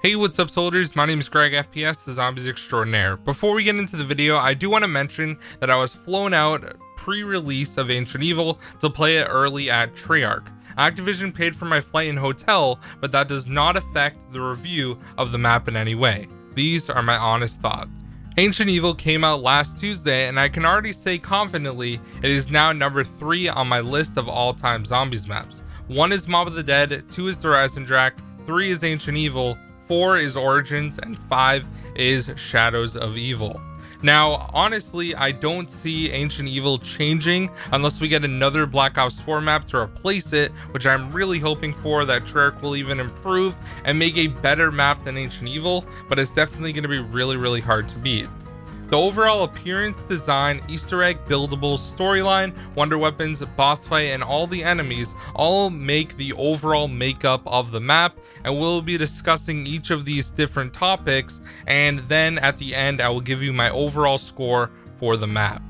Hey, what's up soldiers? My name is GregFPS, the Zombies Extraordinaire. Before we get into the video, I do want to mention that I was flown out pre-release of Ancient Evil to play it early at Treyarch. Activision paid for my flight and hotel, but that does not affect the review of the map in any way. These are my honest thoughts. Ancient Evil came out last Tuesday, and I can already say confidently it is now number 3 on my list of all-time zombies maps. 1 is Mob of the Dead, 2 is the Eisendrache, 3 is Ancient Evil, 4 is Origins, and 5 is Shadows of Evil. Now, honestly, I don't see Ancient Evil changing unless we get another Black Ops 4 map to replace it, which I'm really hoping for, that Treyarch will even improve and make a better map than Ancient Evil, but it's definitely going to be really hard to beat. The overall appearance, design, Easter egg, buildables, storyline, wonder weapons, boss fight, and all the enemies all make the overall makeup of the map, and we'll be discussing each of these different topics, and then at the end I will give you my overall score for the map.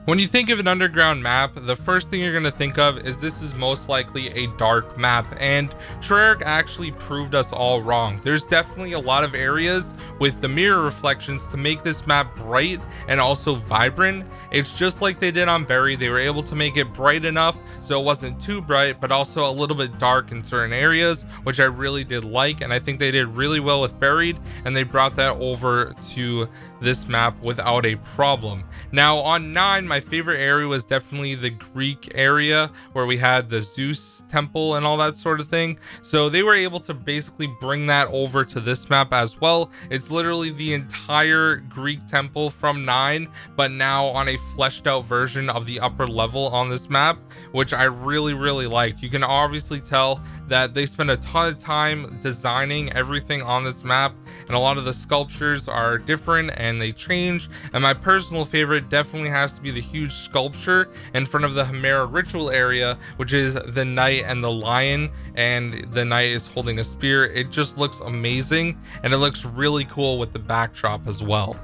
When you think of an underground map, the first thing you're going to think of is this is most likely a dark map, and Treyarch actually proved us all wrong. There's definitely a lot of areas with the mirror reflections to make this map bright and also vibrant. It's just like they did on Buried. They were able to make it bright enough so it wasn't too bright, but also a little bit dark in certain areas, which I really did like, and I think they did really well with Buried, and they brought that over to this map without a problem. Now on 9, my favorite area was definitely the Greek area where we had the Zeus temple and all that sort of thing. So they were able to basically bring that over to this map as well. It's literally the entire Greek temple from 9, but now on a fleshed out version of the upper level on this map, which I really liked. You can obviously tell that they spent a ton of time designing everything on this map, and a lot of the sculptures are different and they change. And my personal favorite definitely has to be the huge sculpture in front of the Chimera ritual area, which is the knight and the lion, and the knight is holding a spear. It just looks amazing, and it looks really cool with the backdrop as well.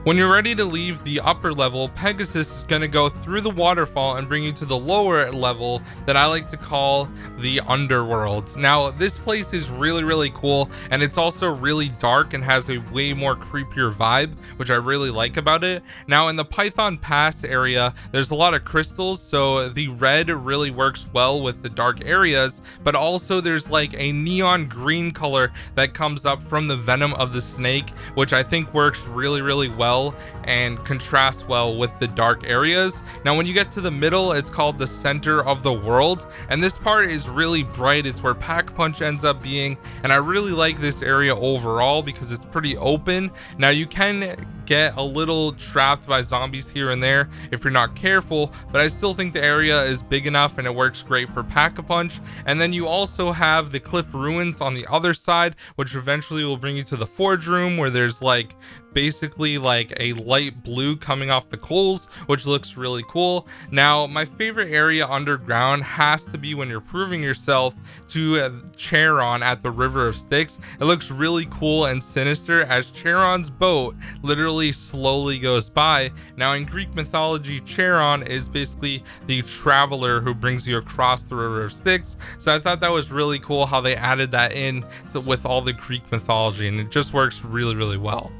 When you're ready to leave the upper level, Pegasus is going to go through the waterfall and bring you to the lower level that I like to call the underworld. Now, this place is really cool, and it's also really dark and has a way more creepier vibe, which I really like about it. Now, in the Python Pass area, there's a lot of crystals, so the red really works well with the dark areas, but also there's like a neon green color that comes up from the venom of the snake, which I think works really well and contrasts well with the dark areas. Now when you get to the middle, it's called the center of the world, and this part is really bright. It's where Pack Punch ends up being, and I really like this area overall because it's pretty open. Now you can get a little trapped by zombies here and there if you're not careful, but I still think the area is big enough and it works great for Pack-a-Punch. And then you also have the cliff ruins on the other side, which eventually will bring you to the forge room, where there's like basically like a light blue coming off the coals, which looks really cool. Now my favorite area underground has to be when you're proving yourself to Charon at the River of Styx. It looks really cool and sinister as Charon's boat literally slowly goes by. Now in Greek mythology, Charon is basically the traveler who brings you across the River of Styx, so I thought that was really cool how they added that in with all the Greek mythology, and it just works really well.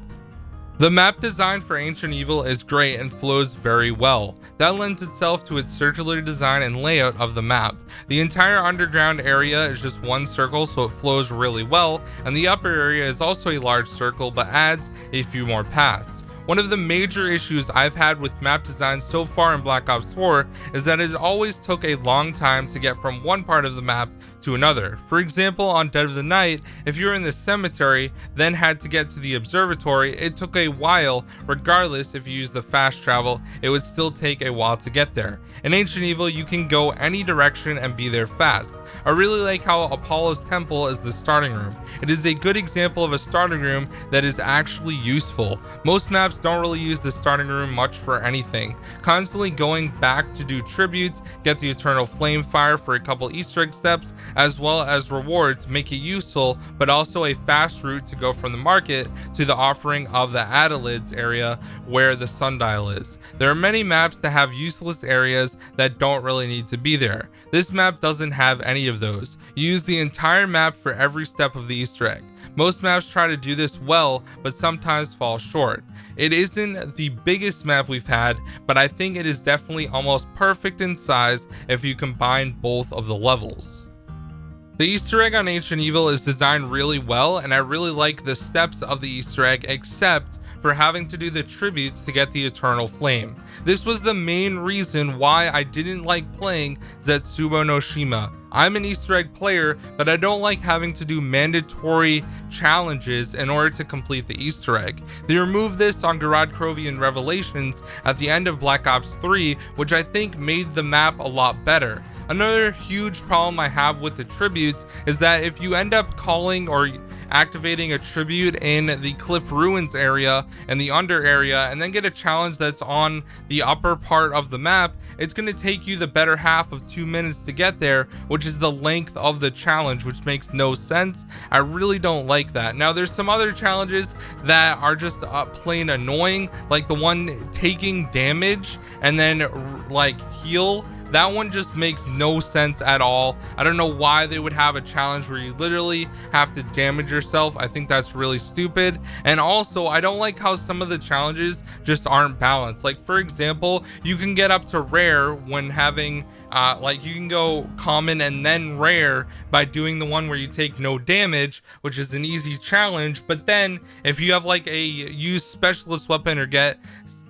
The map design for Ancient Evil is great and flows very well. That lends itself to its circular design and layout of the map. The entire underground area is just one circle, so it flows really well, and the upper area is also a large circle but adds a few more paths. One of the major issues I've had with map design so far in Black Ops 4 is that it always took a long time to get from one part of the map to another. For example, on Dead of the Night, if you were in the cemetery, then had to get to the observatory, it took a while. Regardless, if you use the fast travel, it would still take a while to get there. In Ancient Evil, you can go any direction and be there fast. I really like how Apollo's temple is the starting room. It is a good example of a starting room that is actually useful. Most maps don't really use the starting room much for anything. Constantly going back to do tributes, get the Eternal Flame Fire for a couple Easter egg steps, as well as rewards make it useful, but also a fast route to go from the market to the offering of the Adelids area where the sundial is. There are many maps that have useless areas that don't really need to be there. This map doesn't have any of those. You use the entire map for every step of the Easter egg. Most maps try to do this well, but sometimes fall short. It isn't the biggest map we've had, but I think it is definitely almost perfect in size if you combine both of the levels. The Easter egg on Ancient Evil is designed really well, and I really like the steps of the Easter egg, except for having to do the tributes to get the Eternal Flame. This was the main reason why I didn't like playing Zetsubo no Shima. I'm an Easter egg player, but I don't like having to do mandatory challenges in order to complete the Easter egg. They removed this on Garad Krovian Revelations at the end of Black Ops 3, which I think made the map a lot better. Another huge problem I have with the tributes is that if you end up calling or activating a tribute in the Cliff Ruins area and the under area and then get a challenge that's on the upper part of the map, it's going to take you the better half of 2 minutes to get there, which is the length of the challenge, which makes no sense. I really don't like that. Now there's some other challenges that are just plain annoying, like the one taking damage and then like heal. That one just makes no sense at all. I don't know why they would have a challenge where you literally have to damage yourself. I think that's really stupid. And also, I don't like how some of the challenges just aren't balanced. Like, for example, you can get up to rare when having like you can go common and then rare by doing the one where you take no damage, which is an easy challenge. But then if you have like a use specialist weapon or get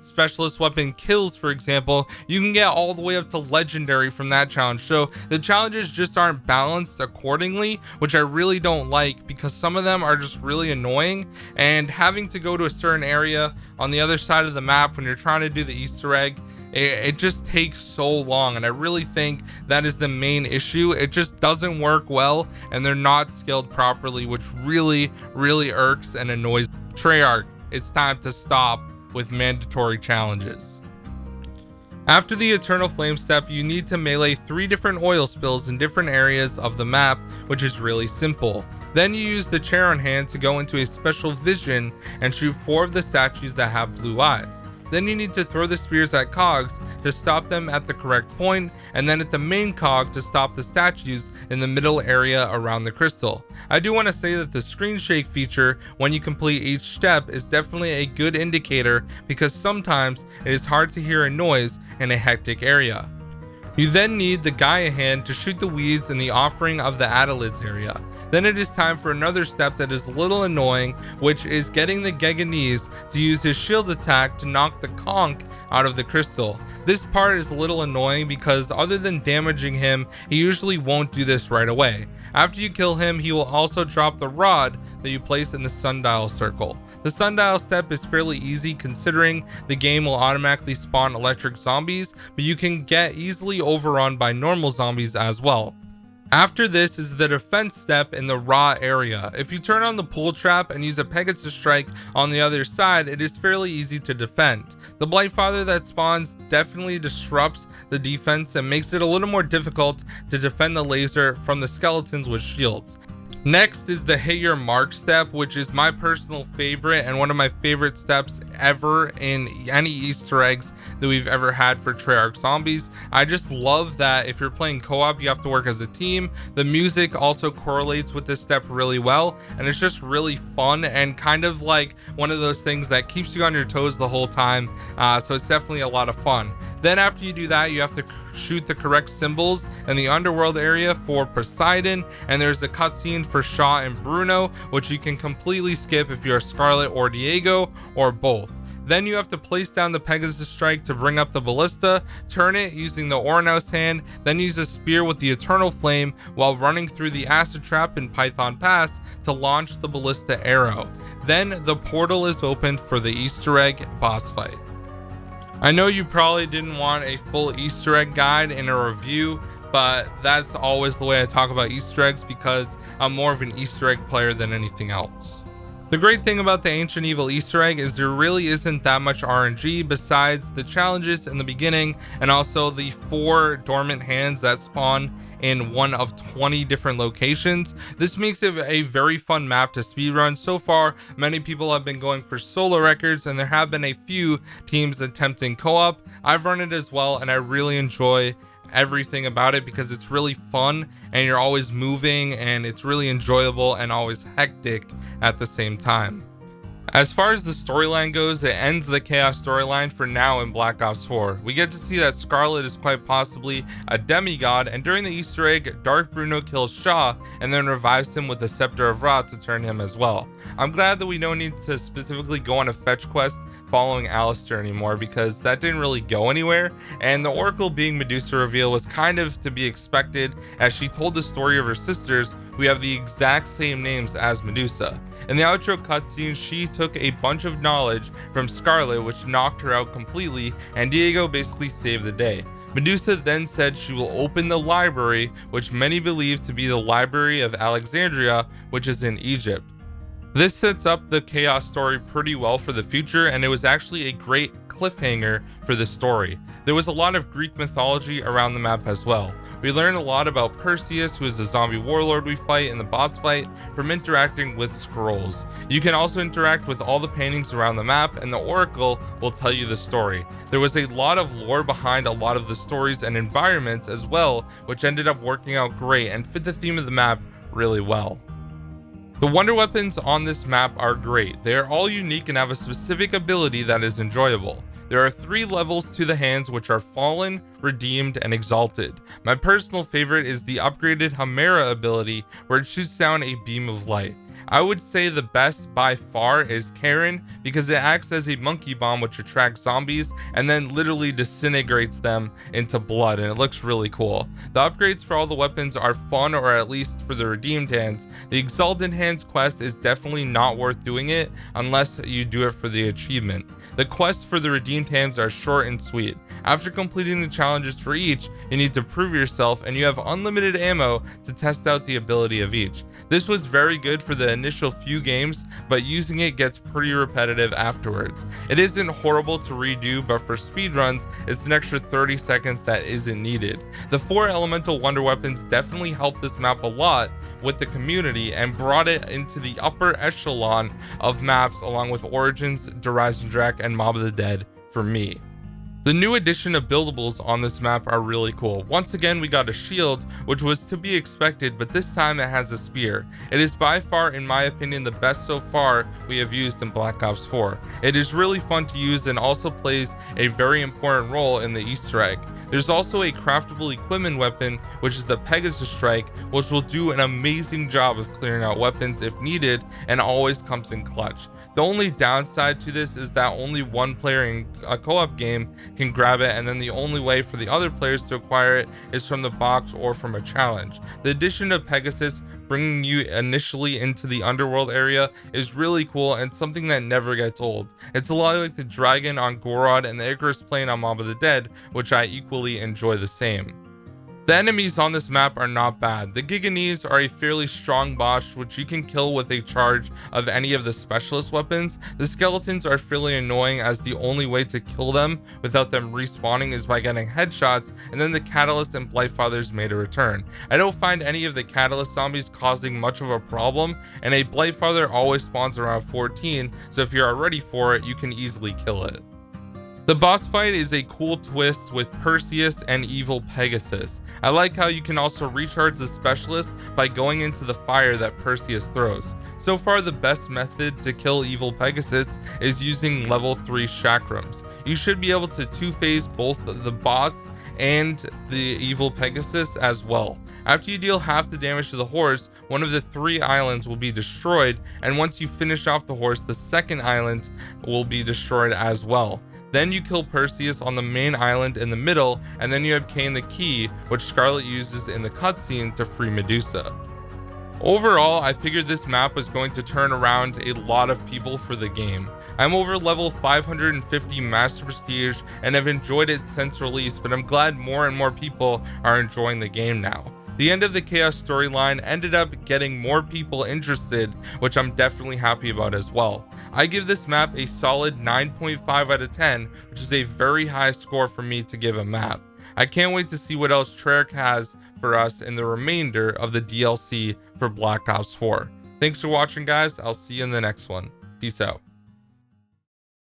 specialist weapon kills, for example, you can get all the way up to legendary from that challenge. So the challenges just aren't balanced accordingly, which I really don't like, because some of them are just really annoying, and having to go to a certain area on the other side of the map when you're trying to do the Easter egg, it just takes so long, and I really think that is the main issue. It just doesn't work well, and they're not scaled properly, which really irks and annoys Treyarch. It's time to stop with mandatory challenges. After the Eternal Flame step, you need to melee 3 different oil spills in different areas of the map, which is really simple. Then you use the chair on hand to go into a special vision and shoot 4 of the statues that have blue eyes. Then you need to throw the spears at cogs to stop them at the correct point, and then at the main cog to stop the statues in the middle area around the crystal. I do want to say that the screen shake feature when you complete each step is definitely a good indicator, because sometimes it is hard to hear a noise in a hectic area. You then need the Gaia hand to shoot the weeds in the offering of the Adelids area. Then it is time for another step that is a little annoying, which is getting the Geganese to use his shield attack to knock the conch out of the crystal. This part is a little annoying because other than damaging him, he usually won't do this right away. After you kill him, he will also drop the rod that you place in the sundial circle. The sundial step is fairly easy considering the game will automatically spawn electric zombies, but you can get easily overrun by normal zombies as well. After this is the defense step in the raw area. If you turn on the pull trap and use a Pegasus strike on the other side, it is fairly easy to defend. The Blightfather that spawns definitely disrupts the defense and makes it a little more difficult to defend the laser from the skeletons with shields. Next is the hit your mark step, which is my personal favorite and one of my favorite steps ever in any Easter eggs that we've ever had for Treyarch Zombies. I just love that if you're playing co-op, you have to work as a team. The music also correlates with this step really well, and it's just really fun and kind of like one of those things that keeps you on your toes the whole time. So it's definitely a lot of fun. Then after you do that, you have to shoot the correct symbols in the underworld area for Poseidon, and there's a cutscene for Shaw and Bruno, which you can completely skip if you're Scarlet or Diego, or both. Then you have to place down the Pegasus strike to bring up the ballista, turn it using the Ornos hand, then use a spear with the Eternal Flame while running through the acid trap in Python Pass to launch the ballista arrow. Then the portal is opened for the Easter egg boss fight. I know you probably didn't want a full Easter egg guide in a review, but that's always the way I talk about Easter eggs because I'm more of an Easter egg player than anything else. The great thing about the Ancient Evil Easter egg is there really isn't that much RNG besides the challenges in the beginning and also the 4 dormant hands that spawn in one of 20 different locations. This makes it a very fun map to speedrun. So far, many people have been going for solo records, and there have been a few teams attempting co-op. I've run it as well, and I really enjoy everything about it because it's really fun and you're always moving and it's really enjoyable and always hectic at the same time. As far as the storyline goes, it ends the Chaos storyline for now in Black Ops 4. We get to see that Scarlet is quite possibly a demigod, and during the Easter egg, Dark Bruno kills Shaw and then revives him with the Scepter of Ra to turn him as well. I'm glad that we don't need to specifically go on a fetch quest following Alistair anymore because that didn't really go anywhere, and the Oracle being Medusa reveal was kind of to be expected as she told the story of her sisters who have the exact same names as Medusa. In the outro cutscene, she took a bunch of knowledge from Scarlet which knocked her out completely, and Diego basically saved the day. Medusa then said she will open the library, which many believe to be the Library of Alexandria, which is in Egypt. This sets up the Chaos story pretty well for the future, and it was actually a great cliffhanger for the story. There was a lot of Greek mythology around the map as well. We learned a lot about Perseus, who is the zombie warlord we fight in the boss fight, from interacting with scrolls. You can also interact with all the paintings around the map, and the Oracle will tell you the story. There was a lot of lore behind a lot of the stories and environments as well, which ended up working out great and fit the theme of the map really well. The wonder weapons on this map are great. They are all unique and have a specific ability that is enjoyable. There are 3 levels to the hands, which are Fallen, Redeemed, and Exalted. My personal favorite is the upgraded Chimera ability, where it shoots down a beam of light. I would say the best by far is Karen, because it acts as a monkey bomb which attracts zombies and then literally disintegrates them into blood, and it looks really cool. The upgrades for all the weapons are fun, or at least for the redeemed hands. The Exalted Hands quest is definitely not worth doing it unless you do it for the achievement. The quests for the redeemed hands are short and sweet. After completing the challenges for each, you need to prove yourself, and you have unlimited ammo to test out the ability of each. This was very good for the initial few games, but using it gets pretty repetitive afterwards. It isn't horrible to redo, but for speedruns, it's an extra 30 seconds that isn't needed. The 4 elemental wonder weapons definitely helped this map a lot with the community and brought it into the upper echelon of maps along with Origins, Eisendrache, and Mob of the Dead for me. The new addition of buildables on this map are really cool. Once again, we got a shield, which was to be expected, but this time it has a spear. It is by far, in my opinion, the best so far we have used in Black Ops 4. It is really fun to use and also plays a very important role in the Easter egg. There's also a craftable equipment weapon, which is the Pegasus Strike, which will do an amazing job of clearing out weapons if needed and always comes in clutch. The only downside to this is that only one player in a co-op game can grab it, and then the only way for the other players to acquire it is from the box or from a challenge. The addition of Pegasus bringing you initially into the underworld area is really cool and something that never gets old. It's a lot like the dragon on Gorod and the Icarus plane on Mob of the Dead, which I equally enjoy the same. The enemies on this map are not bad. The Giganese are a fairly strong boss which you can kill with a charge of any of the specialist weapons. The skeletons are fairly annoying as the only way to kill them without them respawning is by getting headshots, and then the Catalyst and Blightfathers made a return. I don't find any of the Catalyst zombies causing much of a problem, and a Blightfather always spawns around 14, so if you're ready for it, you can easily kill it. The boss fight is a cool twist with Perseus and Evil Pegasus. I like how you can also recharge the specialist by going into the fire that Perseus throws. So far, the best method to kill Evil Pegasus is using level 3 chakrams. You should be able to 2-phase both the boss and the Evil Pegasus as well. After you deal half the damage to the horse, one of the 3 islands will be destroyed, and once you finish off the horse, the second island will be destroyed as well. Then you kill Perseus on the main island in the middle, and then you obtain the key, which Scarlet uses in the cutscene to free Medusa. Overall, I figured this map was going to turn around a lot of people for the game. I'm over level 550 Master Prestige and have enjoyed it since release, but I'm glad more and more people are enjoying the game now. The end of the Chaos storyline ended up getting more people interested, which I'm definitely happy about as well. I give this map a solid 9.5 out of 10, which is a very high score for me to give a map. I can't wait to see what else Treyarch has for us in the remainder of the DLC for Black Ops 4. Thanks for watching, guys. I'll see you in the next one. Peace out.